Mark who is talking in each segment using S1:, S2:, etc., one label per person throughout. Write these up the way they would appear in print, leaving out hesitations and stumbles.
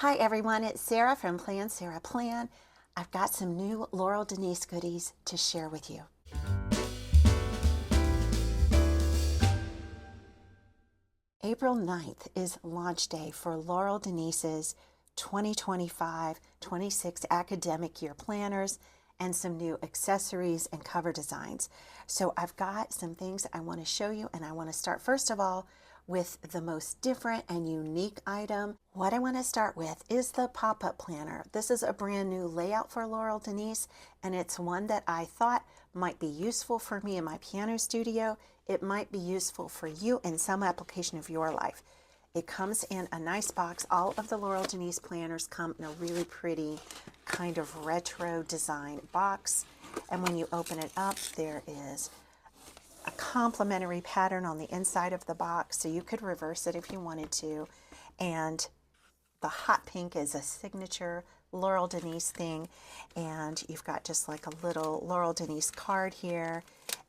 S1: Hi everyone, it's Sarah from Plan Sarah Plan. I've got some new Laurel Denise goodies to share with you. April 9th is launch day for Laurel Denise's 2025-26 academic year planners and some new accessories and cover designs. So I've got some things I want to show you, and I want to start first of all with the most different and unique item. What I want to start with is the pop-up planner. This is a brand new layout for Laurel Denise, and it's one that I thought might be useful for me in my piano studio. It might be useful for you in some application of your life. It comes in a nice box. All of the Laurel Denise planners come in a really pretty kind of retro design box. And when you open it up, there is a complimentary pattern on the inside of the box, so you could reverse it if you wanted to. And the hot pink is a signature Laurel Denise thing. And you've got just like a little Laurel Denise card here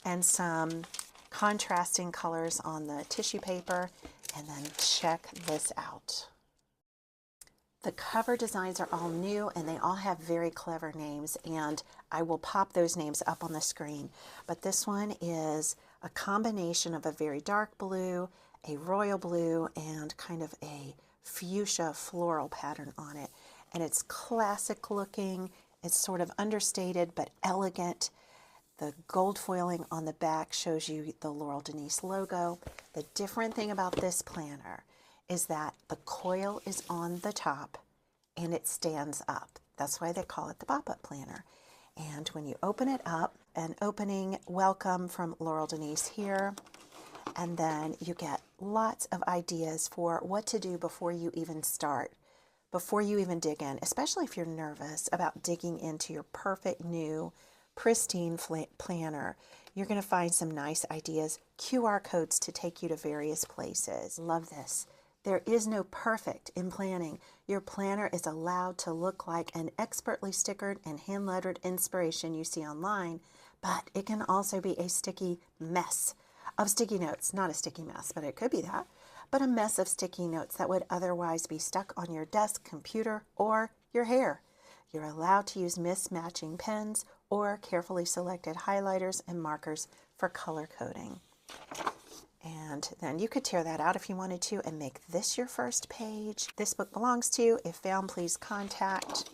S1: and some contrasting colors on the tissue paper. And then check this out. The cover designs are all new and they all have very clever names, and I will pop those names up on the screen. But this one is a combination of a very dark blue, a royal blue, and kind of a fuchsia floral pattern on it. And it's classic looking. It's sort of understated but elegant. The gold foiling on the back shows you the Laurel Denise logo. The different thing about this planner is that the coil is on the top and it stands up. That's why they call it the pop-up planner. And when you open it up, an opening welcome from Laurel Denise here, and then you get lots of ideas for what to do before you even start, before you even dig in, especially if you're nervous about digging into your perfect new pristine planner. You're going to find some nice ideas, QR codes to take you to various places. Love this. There is no perfect in planning. Your planner is allowed to look like an expertly stickered and hand-lettered inspiration you see online, but it can also be a sticky mess of sticky notes. Not a sticky mess, but it could be that, but a mess of sticky notes that would otherwise be stuck on your desk, computer, or your hair. You're allowed to use mismatching pens or carefully selected highlighters and markers for color coding. And then you could tear that out if you wanted to and make this your first page. This book belongs to you. If found, please contact.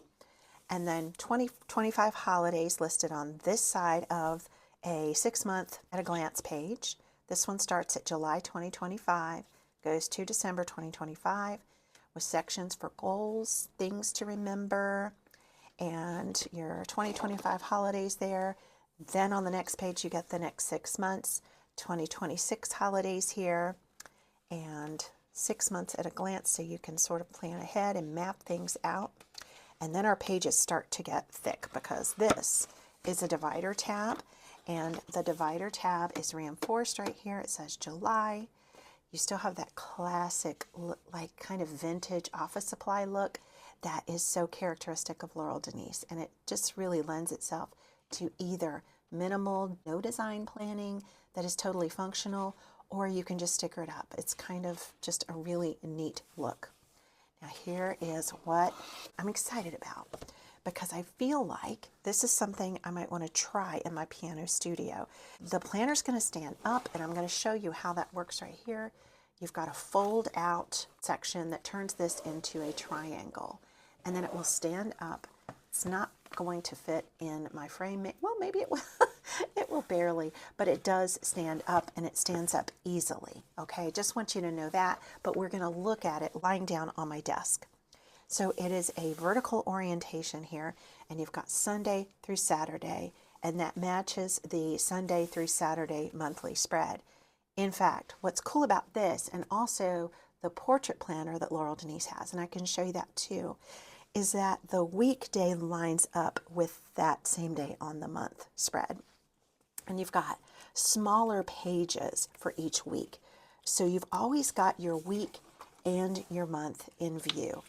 S1: And then 2025 holidays listed on this side of a 6-month at a glance page. This one starts at July 2025, goes to December 2025, with sections for goals, things to remember, and your 2025 holidays there. Then on the next page, you get the next 6 months, 2026 holidays here, and 6 months at a glance, so you can sort of plan ahead and map things out. And then our pages start to get thick because this is a divider tab, and the divider tab is reinforced right here. It says July. You still have that classic, like kind of vintage office supply look that is so characteristic of Laurel Denise, and it just really lends itself to either minimal, no design planning that is totally functional, or you can just sticker it up. It's kind of just a really neat look. Now here is what I'm excited about, because I feel like this is something I might want to try in my piano studio. The planner's going to stand up, and I'm going to show you how that works right here. You've got a fold out section that turns this into a triangle, and then it will stand up. It's not going to fit in my frame. Well, maybe it will. It will barely, but it does stand up, and it stands up easily. Okay, just want you to know that, but we're going to look at it lying down on my desk. So it is a vertical orientation here, and you've got Sunday through Saturday, and that matches the Sunday through Saturday monthly spread. In fact, what's cool about this, and also the portrait planner that Laurel Denise has, and I can show you that too, is that the weekday lines up with that same day on the month spread. And you've got smaller pages for each week. So you've always got your week and your month in view.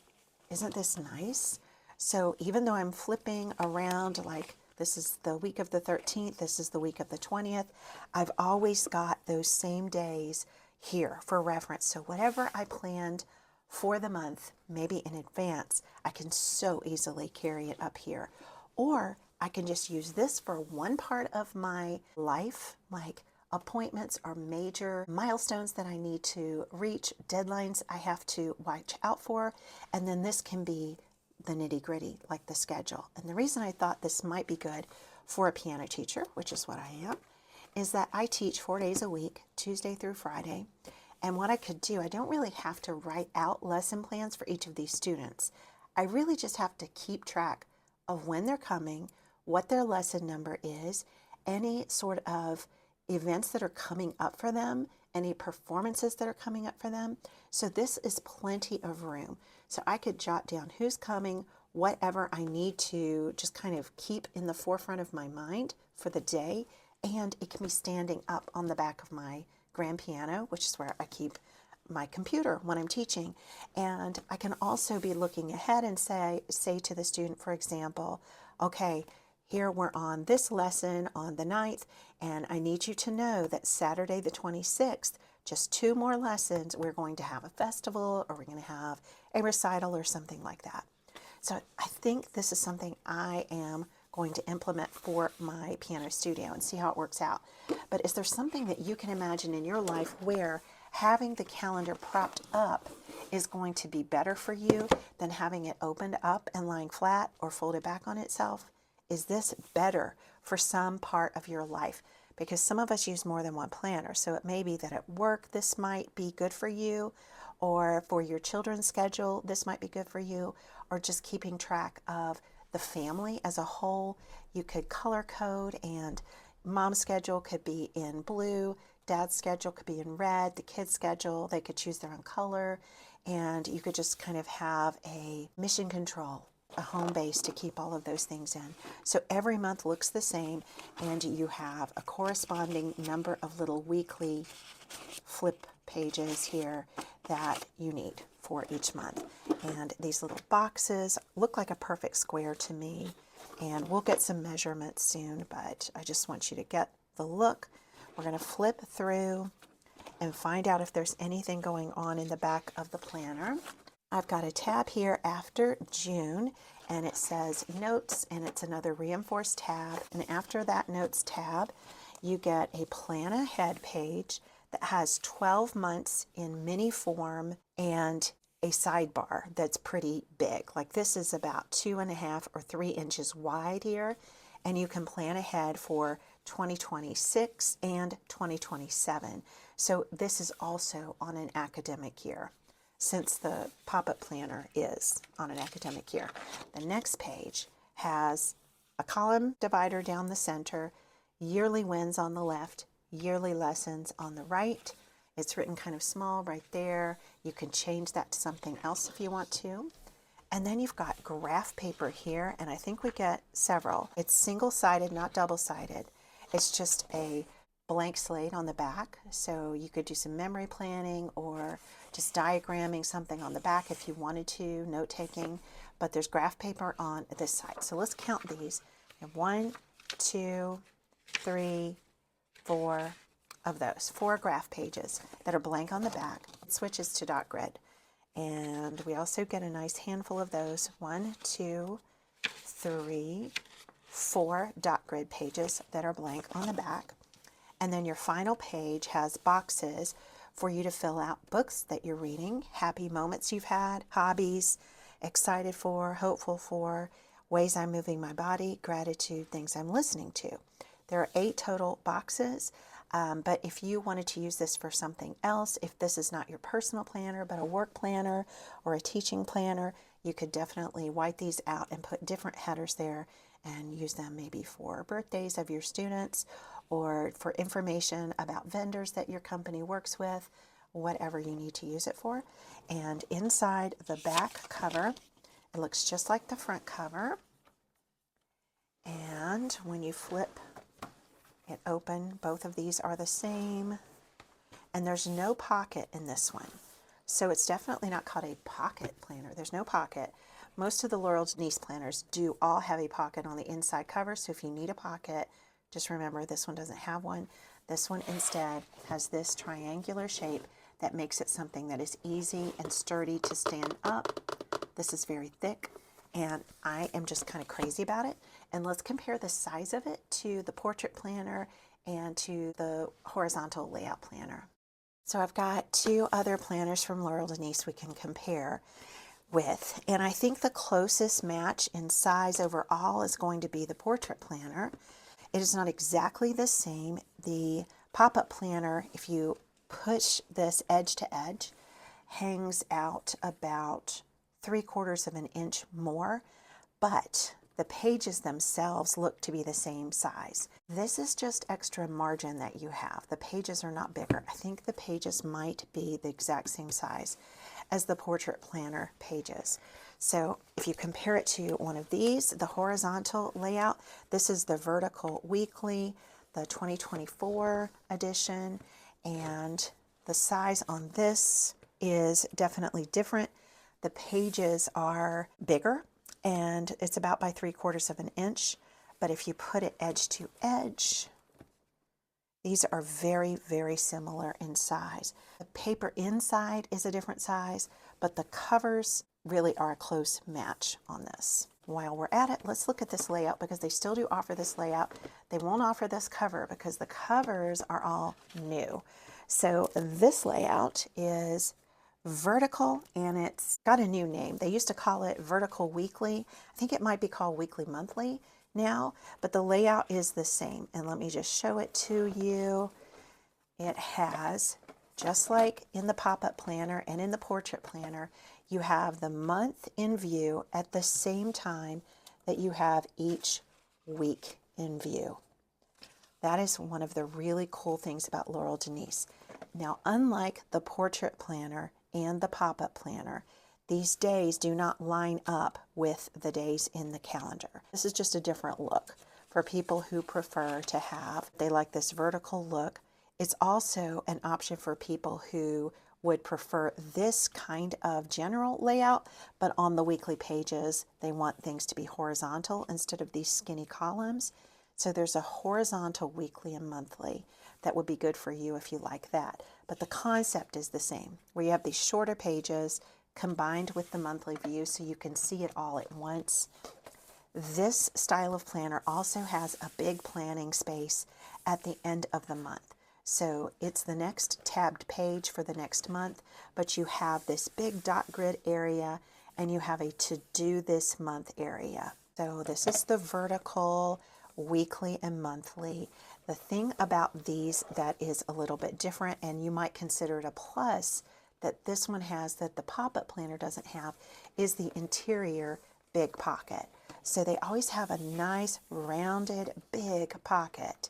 S1: Isn't this nice? So even though I'm flipping around, like this is the week of the 13th, this is the week of the 20th, I've always got those same days here for reference. So whatever I planned for the month, maybe in advance, I can so easily carry it up here. Or I can just use this for one part of my life, like appointments or major milestones that I need to reach, deadlines I have to watch out for, and then this can be the nitty-gritty, like the schedule. And the reason I thought this might be good for a piano teacher, which is what I am, is that I teach 4 days a week, Tuesday through Friday. And what I could do, I don't really have to write out lesson plans for each of these students. I really just have to keep track of when they're coming, what their lesson number is, any sort of events that are coming up for them, any performances that are coming up for them. So this is plenty of room. So I could jot down who's coming, whatever I need to just kind of keep in the forefront of my mind for the day. And it can be standing up on the back of my grand piano, which is where I keep my computer when I'm teaching. And I can also be looking ahead and say to the student, for example, okay, here we're on this lesson on the 9th, and I need you to know that Saturday the 26th, just 2 more lessons, we're going to have a festival or we're going to have a recital or something like that. So I think this is something I am going to implement for my piano studio and see how it works out. But is there something that you can imagine in your life where having the calendar propped up is going to be better for you than having it opened up and lying flat or folded back on itself? Is this better for some part of your life? Because some of us use more than one planner. So it may be that at work this might be good for you, or for your children's schedule this might be good for you, or just keeping track of the family as a whole. You could color code, and mom's schedule could be in blue, dad's schedule could be in red, the kids' schedule, they could choose their own color, and you could just kind of have a mission control, a home base to keep all of those things in. So every month looks the same, and you have a corresponding number of little weekly flip pages here that you need for each month. And these little boxes look like a perfect square to me, and we'll get some measurements soon, but I just want you to get the look. We're going to flip through and find out if there's anything going on in the back of the planner. I've got a tab here after June, and it says Notes, and it's another reinforced tab. And after that Notes tab, you get a Plan Ahead page that has 12 months in mini form and a sidebar that's pretty big. Like this is about 2.5 or 3 inches wide here, and you can plan ahead for 2026 and 2027. So this is also on an academic year, since the Popup planner is on an academic year. The next page has a column divider down the center, yearly wins on the left, yearly lessons on the right. It's written kind of small right there. You can change that to something else if you want to. And then you've got graph paper here, and I think we get several. It's single-sided, not double-sided. It's just a blank slate on the back, so you could do some memory planning or just diagramming something on the back if you wanted to, note-taking, but there's graph paper on this side. So let's count these. We have 1, 2, 3, 4 of those, 4 graph pages that are blank on the back. It switches to dot grid. And we also get a nice handful of those, 1, 2, 3, 4 dot grid pages that are blank on the back. And then your final page has boxes for you to fill out books that you're reading, happy moments you've had, hobbies, excited for, hopeful for, ways I'm moving my body, gratitude, things I'm listening to. There are 8 total boxes, but if you wanted to use this for something else, if this is not your personal planner, but a work planner or a teaching planner, you could definitely white these out and put different headers there and use them maybe for birthdays of your students or for information about vendors that your company works with, whatever you need to use it for. And inside the back cover, it looks just like the front cover. And when you flip it open, both of these are the same. And there's no pocket in this one. So it's definitely not called a pocket planner. There's no pocket. Most of the Laurel Denise planners do all have a pocket on the inside cover. So if you need a pocket, just remember this one doesn't have one. This one instead has this triangular shape that makes it something that is easy and sturdy to stand up. This is very thick, and I am just kind of crazy about it. And let's compare the size of it to the portrait planner and to the horizontal layout planner. So I've got two other planners from Laurel Denise we can compare with, and I think the closest match in size overall is going to be the portrait planner. It is not exactly the same. The pop-up planner, if you push this edge to edge, hangs out about 3/4 of an inch more, but the pages themselves look to be the same size. This is just extra margin that you have. The pages are not bigger. I think the pages might be the exact same size as the portrait planner pages. So if you compare it to one of these, the horizontal layout, this is the vertical weekly, the 2024 edition, and the size on this is definitely different. The pages are bigger, and it's about by 3/4 of an inch. But if you put it edge to edge, these are very, very similar in size. The paper inside is a different size, but the covers really are a close match on this. While we're at it, let's look at this layout, because they still do offer this layout. They won't offer this cover because the covers are all new. So this layout is vertical, and it's got a new name. They used to call it vertical weekly. I think it might be called weekly monthly now, but the layout is the same. And let me just show it to you. It has, just like in the pop-up planner and in the portrait planner, you have the month in view at the same time that you have each week in view. That is one of the really cool things about Laurel Denise. Now, unlike the portrait planner and the pop-up planner, these days do not line up with the days in the calendar. This is just a different look for people who prefer to have, they like this vertical look. It's also an option for people who would prefer this kind of general layout, but on the weekly pages, they want things to be horizontal instead of these skinny columns. So there's a horizontal weekly and monthly that would be good for you if you like that. But the concept is the same, where you have these shorter pages combined with the monthly view so you can see it all at once. This style of planner also has a big planning space at the end of the month. So it's the next tabbed page for the next month, but you have this big dot grid area and you have a to do this month area. So this is the vertical, weekly, and monthly. The thing about these that is a little bit different, and you might consider it a plus that this one has that the pop-up planner doesn't have, is the interior big pocket. So they always have a nice rounded big pocket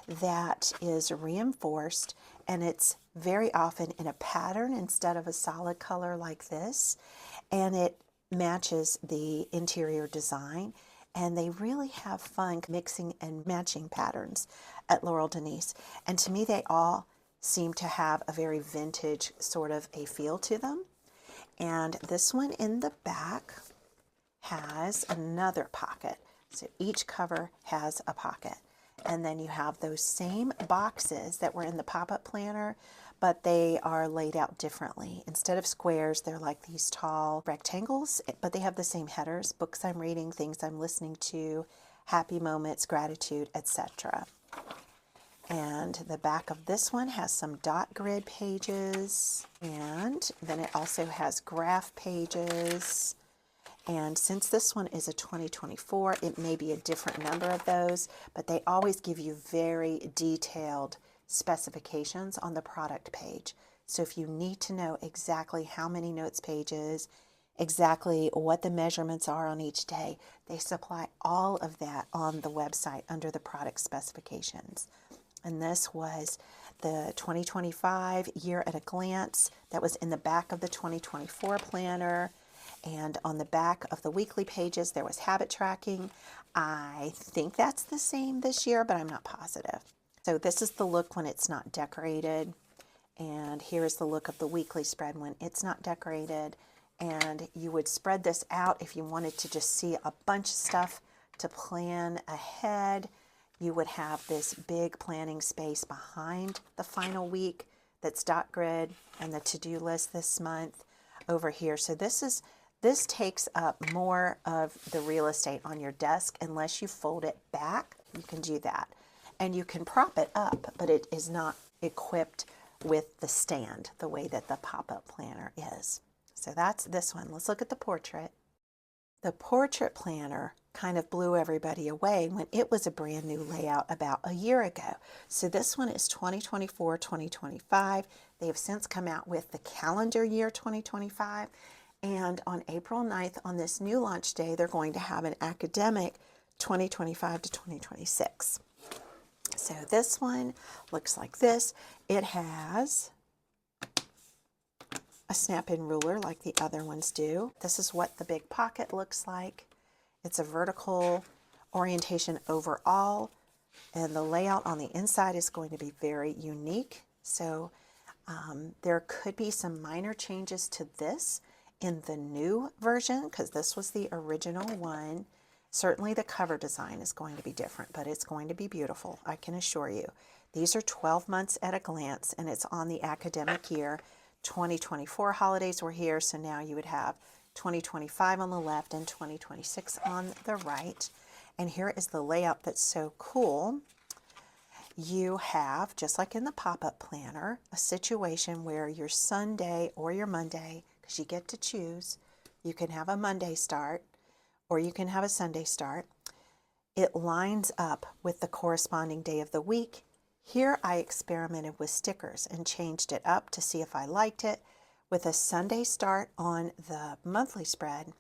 S1: that is reinforced, and it's very often in a pattern instead of a solid color like this, and it matches the interior design. And they really have fun mixing and matching patterns at Laurel Denise. And to me, they all seem to have a very vintage sort of a feel to them. And this one in the back has another pocket. So each cover has a pocket. And then you have those same boxes that were in the pop-up planner, but they are laid out differently. Instead of squares, they're like these tall rectangles, but they have the same headers: books I'm reading, things I'm listening to, happy moments, gratitude, etc. And the back of this one has some dot grid pages, and then it also has graph pages. And since this one is a 2024, it may be a different number of those, but they always give you very detailed specifications on the product page. So if you need to know exactly how many notes pages, exactly what the measurements are on each day, they supply all of that on the website under the product specifications. And this was the 2025 year at a glance that was in the back of the 2024 planner. And on the back of the weekly pages, there was habit tracking. I think that's the same this year, but I'm not positive. So this is the look when it's not decorated. And here's the look of the weekly spread when it's not decorated. And you would spread this out if you wanted to just see a bunch of stuff to plan ahead. You would have this big planning space behind the final week that's dot grid and the to-do list this month over here. So this takes up more of the real estate on your desk. Unless you fold it back, you can do that. And you can prop it up, but it is not equipped with the stand the way that the pop-up planner is. So that's this one. Let's look at the portrait. The portrait planner kind of blew everybody away when it was a brand new layout about a year ago. So this one is 2024-2025. They have since come out with the calendar year 2025. And on April 9th, on this new launch day, they're going to have an academic 2025 to 2026. So this one looks like this. It has a snap-in ruler like the other ones do. This is what the big pocket looks like. It's a vertical orientation overall, and the layout on the inside is going to be very unique. So there could be some minor changes to this in the new version, because this was the original one. Certainly the cover design is going to be different, but it's going to be beautiful, I can assure you. These are 12 months at a glance, and it's on the academic year. 2024 holidays were here, so now you would have 2025 on the left and 2026 on the right. And here is the layout that's so cool. You have, just like in the pop-up planner, a situation where your Sunday or your Monday, because you get to choose, you can have a Monday start or you can have a Sunday start. It lines up with the corresponding day of the week. Here I experimented with stickers and changed it up to see if I liked it with a Sunday start on the monthly spread,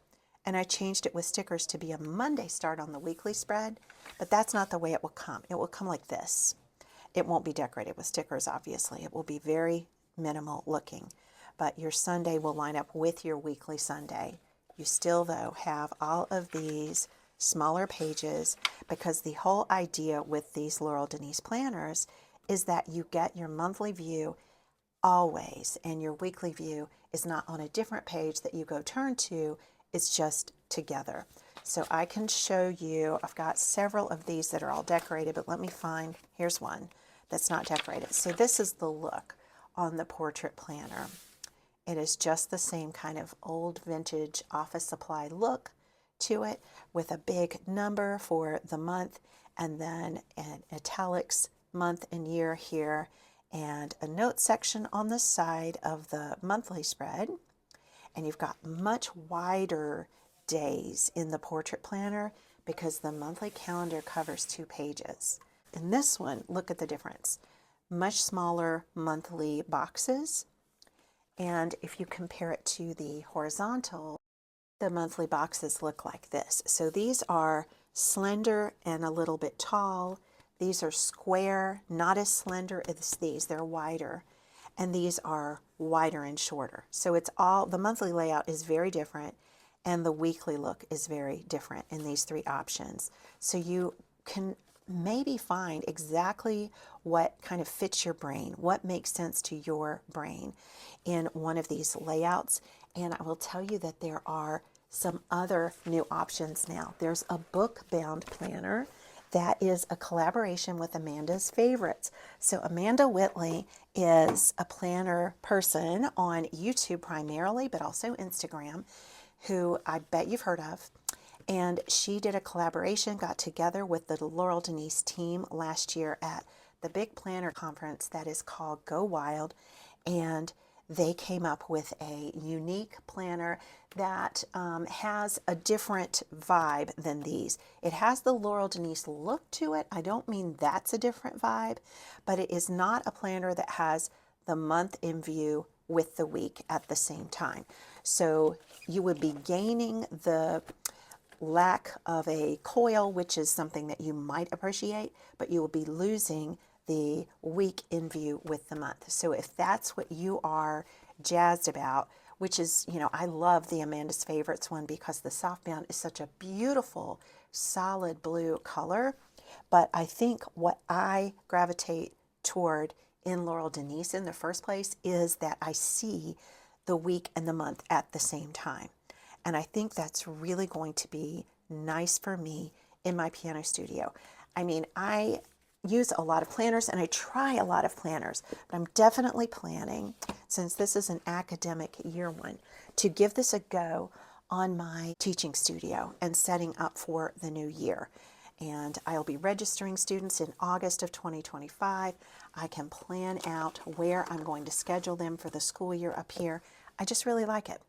S1: and I changed it with stickers to be a Monday start on the weekly spread, but that's not the way it will come. It will come like this. It won't be decorated with stickers, obviously. It will be very minimal looking, but your Sunday will line up with your weekly Sunday. You still, though, have all of these smaller pages, because the whole idea with these Laurel Denise planners is that you get your monthly view always, and your weekly view is not on a different page that you go turn to, it's just together. So I can show you, I've got several of these that are all decorated, but let me find, here's one that's not decorated. So this is the look on the portrait planner. It is just the same kind of old vintage office supply look to it, with a big number for the month, and then an italics month and year here, and a note section on the side of the monthly spread. And you've got much wider days in the portrait planner because the monthly calendar covers 2 pages. In this one, look at the difference. Much smaller monthly boxes. And if you compare it to the horizontal, the monthly boxes look like this. So these are slender and a little bit tall. These are square, not as slender as these. They're wider. And these are wider and shorter. So it's all, the monthly layout is very different, and the weekly look is very different in these 3 options. So you can maybe find exactly what kind of fits your brain, what makes sense to your brain in one of these layouts. And I will tell you that there are some other new options now. There's a Bookbound planner that is a collaboration with Amanda's Favorites. So Amanda Whitley is a planner person on YouTube primarily, but also Instagram, who I bet you've heard of. And she did a collaboration, got together with the Laurel Denise team last year at the big planner conference that is called Go Wild. And they came up with a unique planner that has a different vibe than these. It has the Laurel Denise look to it. I don't mean that's a different vibe, but it is not a planner that has the month in view with the week at the same time. So you would be gaining the lack of a coil, which is something that you might appreciate, but you will be losing the week in view with the month. So if that's what you are jazzed about, which is, you know, I love the Amanda's Favorites one because the softbound is such a beautiful solid blue color. But I think what I gravitate toward in Laurel Denise in the first place is that I see the week and the month at the same time. And I think that's really going to be nice for me in my piano studio. I mean, I use a lot of planners and I try a lot of planners, but I'm definitely planning, since this is an academic year one, to give this a go on my teaching studio and setting up for the new year. And I'll be registering students in August of 2025. I can plan out where I'm going to schedule them for the school year up here. I just really like it.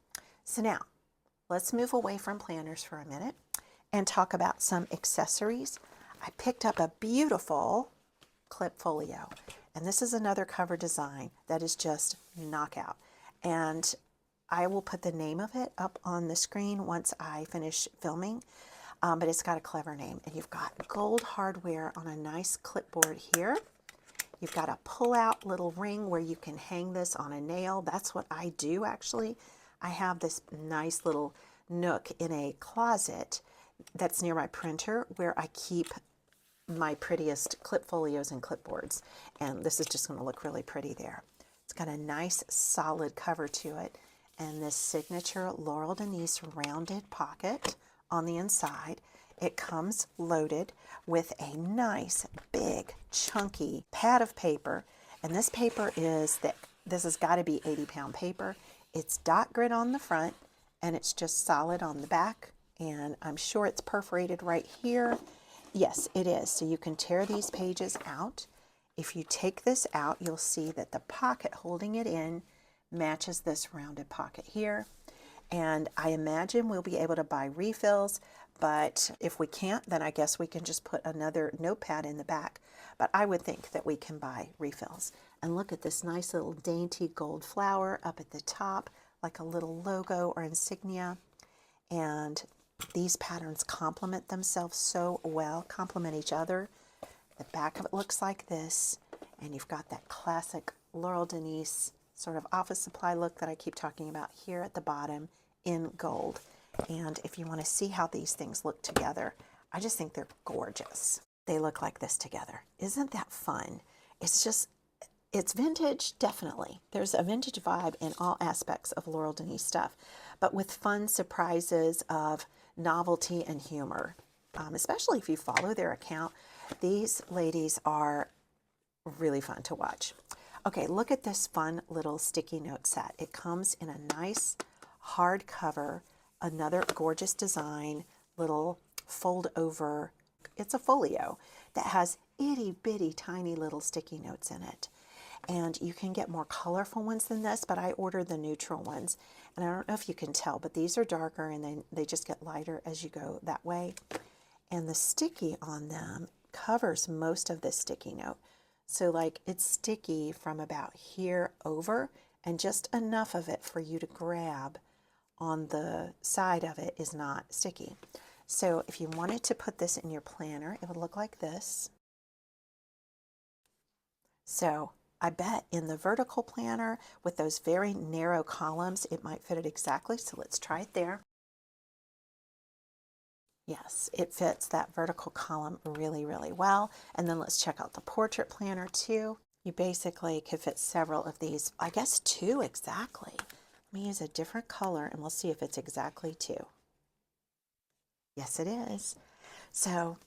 S1: So now, let's move away from planners for a minute and talk about some accessories. I picked up a beautiful Clipfolio, and this is another cover design that is just knockout. And I will put the name of it up on the screen once I finish filming, but it's got a clever name. And you've got gold hardware on a nice clipboard here. You've got a pull-out little ring where you can hang this on a nail. That's what I do, actually. I have this nice little nook in a closet that's near my printer where I keep my prettiest Clipfolios and clipboards. And this is just going to look really pretty there. It's got a nice solid cover to it, and this signature Laurel Denise rounded pocket on the inside. It comes loaded with a nice big chunky pad of paper, and this paper is thick. This has got to be 80-pound paper. It's dot grid on the front and it's just solid on the back, and I'm sure it's perforated right here. Yes, it is. So you can tear these pages out. If you take this out, you'll see that the pocket holding it in matches this rounded pocket here. And I imagine we'll be able to buy refills, but if we can't, then I guess we can just put another notepad in the back. But I would think that we can buy refills. And look at this nice little dainty gold flower up at the top, like a little logo or insignia. And these patterns complement themselves so well, complement each other. The back of it looks like this, and you've got that classic Laurel Denise sort of office supply look that I keep talking about here at the bottom in gold. And if you want to see how these things look together, I just think they're gorgeous. They look like this together. Isn't that fun? It's just, it's vintage, definitely. There's a vintage vibe in all aspects of Laurel Denise stuff, but with fun surprises of novelty and humor, especially if you follow their account. These ladies are really fun to watch. Okay, look at this fun little sticky note set. It comes in a nice hardcover, another gorgeous design, little fold over. It's a folio that has itty bitty tiny little sticky notes in it. And you can get more colorful ones than this, but I ordered the neutral ones. And I don't know if you can tell, but these are darker and then they just get lighter as you go that way. And the sticky on them covers most of the sticky note. So like it's sticky from about here over, and just enough of it for you to grab on the side of it is not sticky. So if you wanted to put this in your planner, it would look like this. So I bet in the vertical planner with those very narrow columns, it might fit it exactly. So let's try it there. Yes, it fits that vertical column really, really well. And then let's check out the portrait planner too. You basically could fit several of these, I guess 2 exactly. Let me use a different color and we'll see if it's exactly 2. Yes, it is. So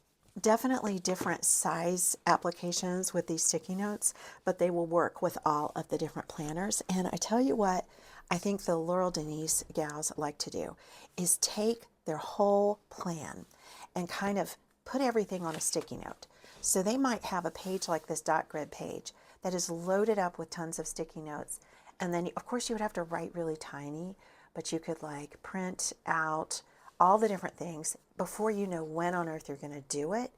S1: definitely different size applications with these sticky notes, but they will work with all of the different planners. And I tell you what, I think the Laurel Denise gals like to do is take their whole plan and kind of put everything on a sticky note. So they might have a page like this dot grid page that is loaded up with tons of sticky notes. And then of course you would have to write really tiny, but you could like print out all the different things before you know when on earth you're going to do it.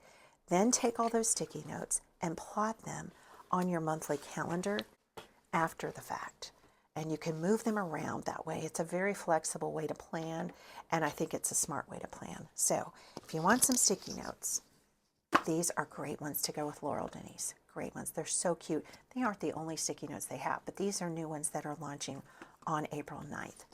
S1: Then take all those sticky notes and plot them on your monthly calendar after the fact. And you can move them around that way. It's a very flexible way to plan, and I think it's a smart way to plan. So if you want some sticky notes, these are great ones to go with Laurel Denise. Great ones. They're so cute. They aren't the only sticky notes they have, but these are new ones that are launching on April 9th.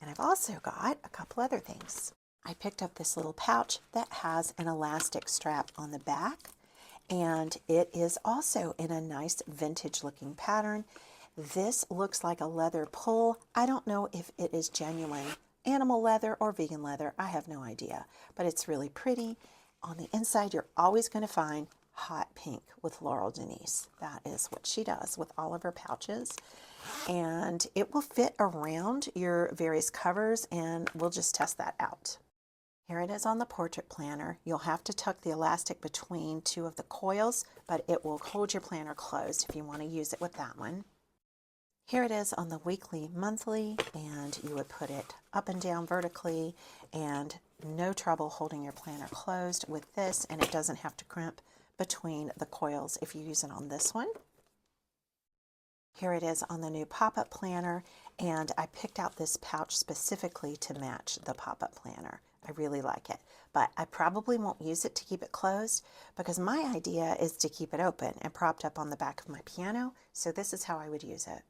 S1: And I've also got a couple other things. I picked up this little pouch that has an elastic strap on the back, and it is also in a nice vintage looking pattern. This looks like a leather pull. I don't know if it is genuine animal leather or vegan leather. I have no idea, but it's really pretty. On the inside, you're always going to find hot pink with Laurel Denise. That is what she does with all of her pouches. And it will fit around your various covers, and we'll just test that out. Here it is on the portrait planner. You'll have to tuck the elastic between two of the coils, but it will hold your planner closed if you want to use it with that one. Here it is on the weekly, monthly, and you would put it up and down vertically, and no trouble holding your planner closed with this, and it doesn't have to crimp between the coils if you use it on this one. Here it is on the new Popup planner, and I picked out this pouch specifically to match the Popup planner. I really like it, but I probably won't use it to keep it closed because my idea is to keep it open and propped up on the back of my piano, so this is how I would use it.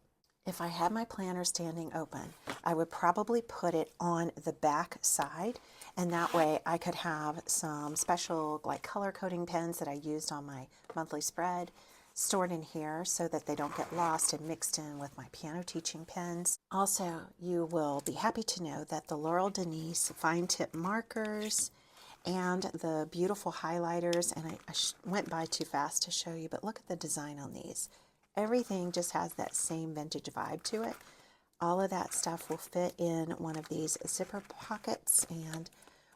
S1: If I had my planner standing open, I would probably put it on the back side, and that way I could have some special like color coding pens that I used on my monthly spread stored in here so that they don't get lost and mixed in with my piano teaching pens. Also, you will be happy to know that the Laurel Denise fine tip markers and the beautiful highlighters, and I went by too fast to show you, but look at the design on these. Everything just has that same vintage vibe to it. All of that stuff will fit in one of these zipper pockets and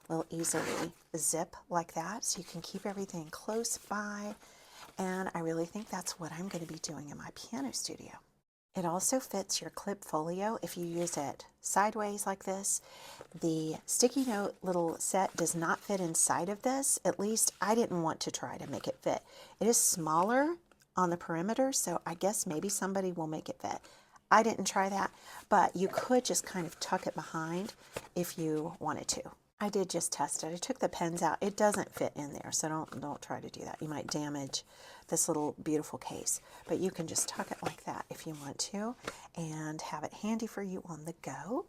S1: will easily zip like that, so you can keep everything close by. And I really think that's what I'm going to be doing in my piano studio. It also fits your Clipfolio if you use it sideways like this. The sticky note little set does not fit inside of this. At least I didn't want to try to make it fit. It is smaller on the perimeter, so I guess maybe somebody will make it fit. I didn't try that, but you could just kind of tuck it behind if you wanted to. I did just test it. I took the pens out. It doesn't fit in there, so don't try to do that. You might damage this little beautiful case, but you can just tuck it like that if you want to and have it handy for you on the go.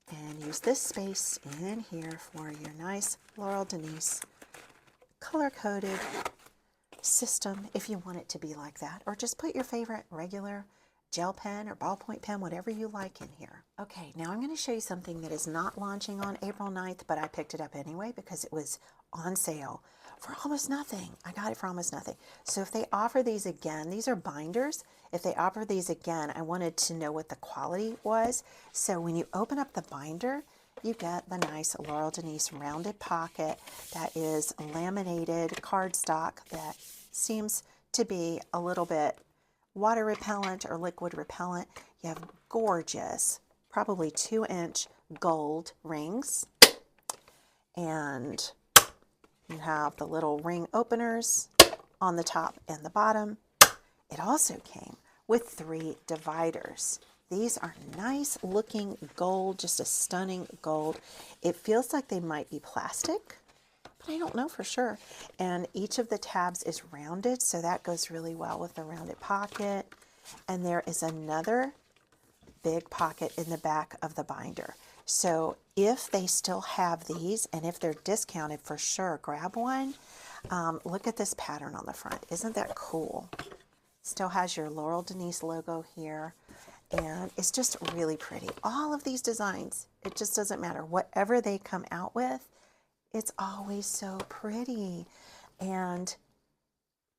S1: And use this space in here for your nice Laurel Denise color-coded system if you want it to be like that, or just put your favorite regular gel pen or ballpoint pen, whatever you like in here. Okay, now I'm going to show you something that is not launching on April 9th, but I picked it up anyway because it was on sale for almost nothing. I got it for almost nothing. So if they offer these again, these are binders. If they offer these again, I wanted to know what the quality was. So when you open up the binder, you get the nice Laurel Denise rounded pocket that is laminated cardstock that seems to be a little bit water repellent or liquid repellent. You have gorgeous, probably 2-inch gold rings, and you have the little ring openers on the top and the bottom. It also came with 3 dividers. These are nice looking gold, just a stunning gold. It feels like they might be plastic, but I don't know for sure. And each of the tabs is rounded, so that goes really well with the rounded pocket. And there is another big pocket in the back of the binder. So if they still have these, and if they're discounted, for sure, grab one. Look at this pattern on the front. Isn't that cool? Still has your Laurel Denise logo here, and it's just really pretty. All of these designs, it just doesn't matter. Whatever they come out with, it's always so pretty. And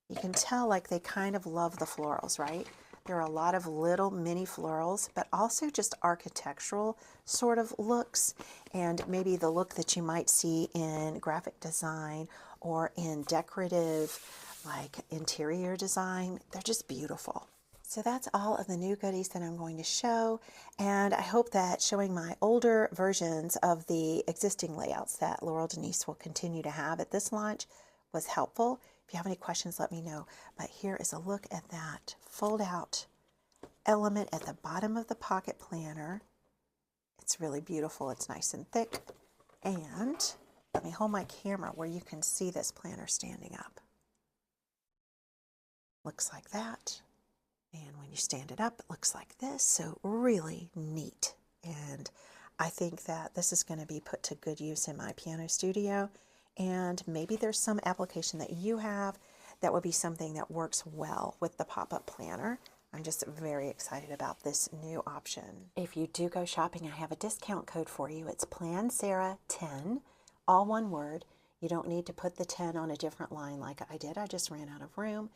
S1: you can tell like they kind of love the florals, right? There are a lot of little mini florals, but also just architectural sort of looks, and maybe the look that you might see in graphic design or in decorative like interior design. They're just beautiful. So that's all of the new goodies that I'm going to show, and I hope that showing my older versions of the existing layouts that Laurel Denise will continue to have at this launch was helpful. If you have any questions, let me know. But here is a look at that fold out element at the bottom of the pocket planner. It's really beautiful. It's nice and thick. And let me hold my camera where you can see this planner standing up. Looks like that. And when you stand it up, it looks like this. So really neat. And I think that this is going to be put to good use in my piano studio. And maybe there's some application that you have that would be something that works well with the pop-up planner. I'm just very excited about this new option. If you do go shopping, I have a discount code for you. It's PlanSarah10, all one word. You don't need to put the 10 on a different line like I did. I just ran out of room.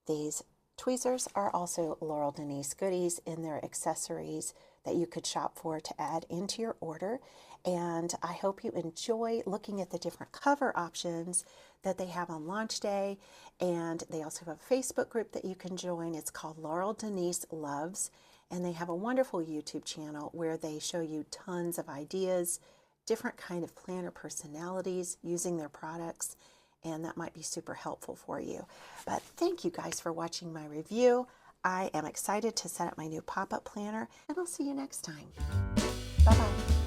S1: These tweezers are also Laurel Denise goodies in their accessories that you could shop for to add into your order. And I hope you enjoy looking at the different cover options that they have on launch day. And they also have a Facebook group that you can join. It's called Laurel Denise Loves. And they have a wonderful YouTube channel where they show you tons of ideas, different kind of planner personalities using their products. And that might be super helpful for you. But thank you guys for watching my review. I am excited to set up my new pop-up planner, and I'll see you next time. Bye-bye.